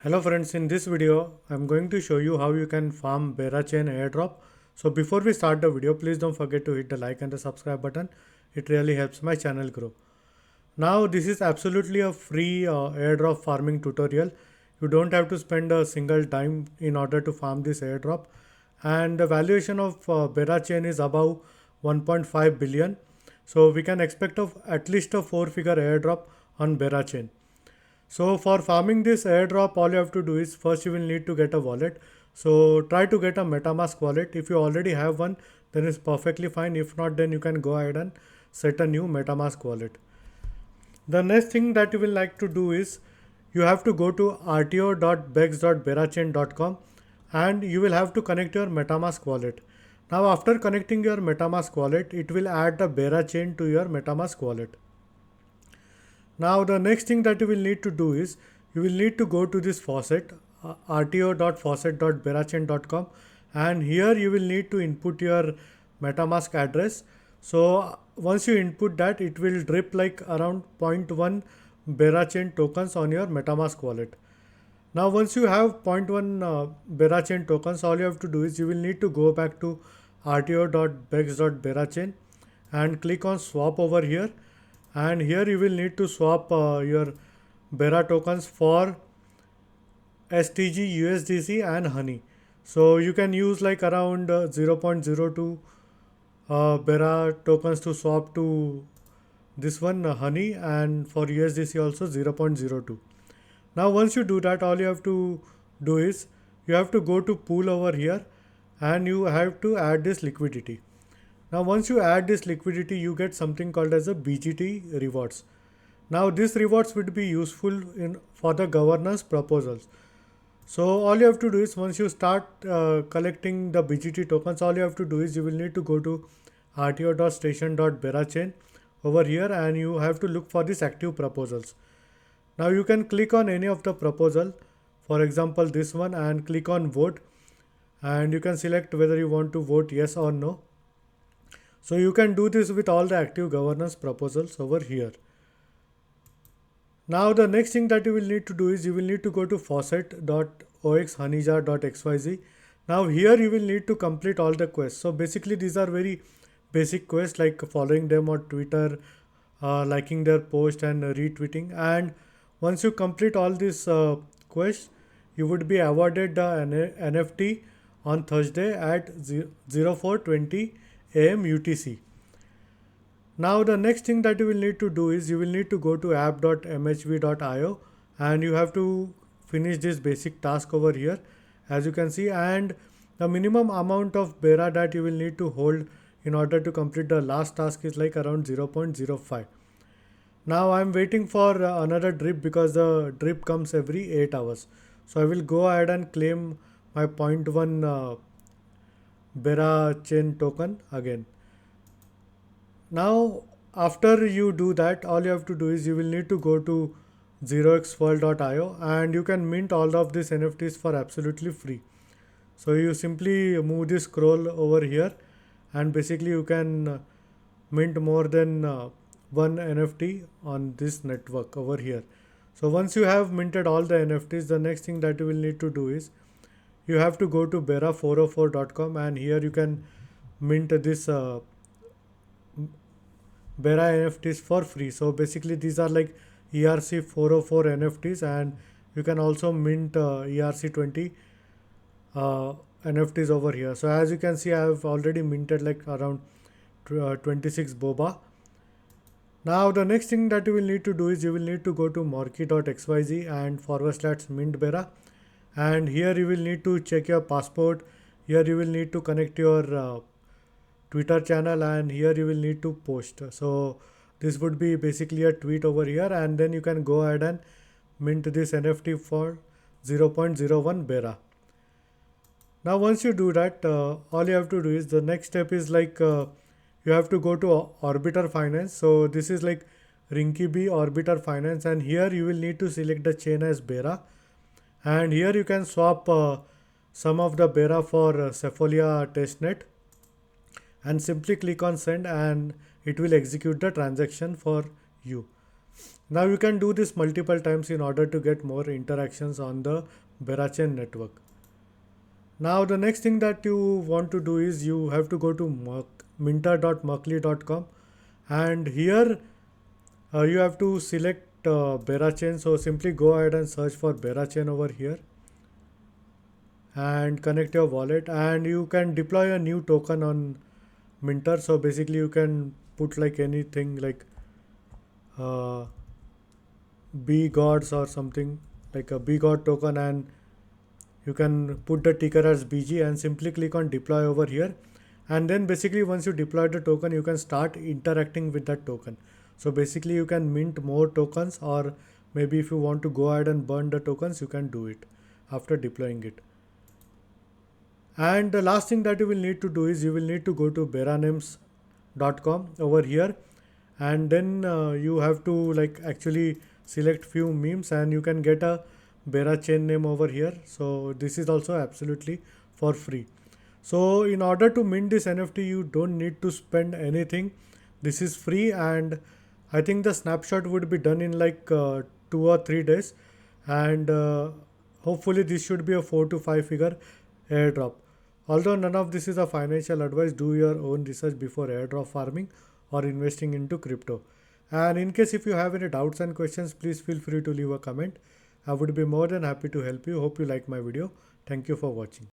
Hello friends, in this video I'm going to show you how you can farm Berachain Airdrop. So before we start the video, please don't forget to hit the like and the subscribe button. It really helps my channel grow. Now this is absolutely a free airdrop farming tutorial. You don't have to spend a single dime in order to farm this airdrop. And the valuation of Berachain is above 1.5 billion. So we can expect of at least a 4-figure airdrop on Berachain. So for farming this airdrop, all you have to do is first you will need to get a wallet. So try to get a MetaMask wallet. If you already have one, then it's perfectly fine. If not, then you can go ahead and set a new MetaMask wallet. The next thing that you will like to do is you have to go to rto.bex.berachain.com and you will have to connect your MetaMask wallet. Now after connecting your MetaMask wallet, it will add the Berachain to your MetaMask wallet. Now the next thing that you will need to do is you will need to go to this faucet rto.faucet.berachain.com and here you will need to input your MetaMask address. So once you input that, it will drip like around 0.1 Berachain tokens on your MetaMask wallet. Now once you have zero point 0.1 Berachain tokens, all you have to do is you will need to go back to rto.bex.berachain and click on swap over here, and here you will need to swap your Bera tokens for STG, USDC and Honey. So you can use like around 0.02 Bera tokens to swap to this one Honey, and for USDC also 0.02. Now once you do that, all you have to do is you have to go to pool over here and you have to add this liquidity. Now once you add this liquidity, you get something called as a BGT rewards. Now this rewards would be useful for the governance proposals. So all you have to do is once you start collecting the BGT tokens, all you have to do is you will need to go to rto.station.berachain over here and you have to look for these active proposals. Now you can click on any of the proposal, for example this one, and click on vote, and you can select whether you want to vote yes or no. So you can do this with all the active governance proposals over here. Now the next thing that you will need to do is you will need to go to faucet.oxhoneyjar.xyz. Now here you will need to complete all the quests. So basically these are very basic quests like following them on Twitter, liking their post and retweeting. And once you complete all these quests, you would be awarded the NFT on Thursday at 04:20 AM UTC. Now the next thing that you will need to do is you will need to go to app.mhv.io and you have to finish this basic task over here, as you can see, and the minimum amount of Bera that you will need to hold in order to complete the last task is like around 0.05. Now I am waiting for another drip because the drip comes every 8 hours. So I will go ahead and claim my 0.1 Berachain token again. Now after you do that, all you have to do is you will need to go to 0xworld.io and you can mint all of these NFTs for absolutely free. So you simply move this scroll over here and basically you can mint more than one NFT on this network over here. So once you have minted all the NFTs, the next thing that you will need to do is you have to go to bera404.com and here you can mint this Bera NFTs for free. So basically these are like ERC404 NFTs, and you can also mint ERC20 NFTs over here. So as you can see, I have already minted like around 26 boba. Now the next thing that you will need to do is you will need to go to morky.xyz and /mint Bera, and here you will need to check your passport. Here you will need to connect your Twitter channel, and here you will need to post. So this would be basically a tweet over here, and then you can go ahead and mint this NFT for 0.01 Bera. Now once you do that, all you have to do is the next step is like you have to go to Orbiter Finance. So this is like Rinky Orbiter Finance, and here you will need to select the chain as Bera, and here you can swap some of the Bera for Cephalia testnet and simply click on send and it will execute the transaction for you. Now you can do this multiple times in order to get more interactions on the Berachain network. Now the next thing that you want to do is you have to go to minter.merkly.com, and here you have to select Berachain. So simply go ahead and search for Berachain over here and connect your wallet, and you can deploy a new token on Minter. So basically you can put like anything like uh, B gods or something like a B god token, and you can put the ticker as BG and simply click on deploy over here. And then basically once you deploy the token, you can start interacting with that token. So basically you can mint more tokens, or maybe if you want to go ahead and burn the tokens, you can do it after deploying it. And the last thing that you will need to do is you will need to go to beranems.com over here, and then you have to like actually select few memes, and you can get a Bera chain name over here. So this is also absolutely for free. So in order to mint this NFT, you don't need to spend anything. This is free, and I think the snapshot would be done in like 2 or 3 days, and hopefully this should be a 4 to 5 figure airdrop. Although none of this is a financial advice, do your own research before airdrop farming or investing into crypto. And in case if you have any doubts and questions, please feel free to leave a comment. I would be more than happy to help you. Hope you like my video. Thank you for watching.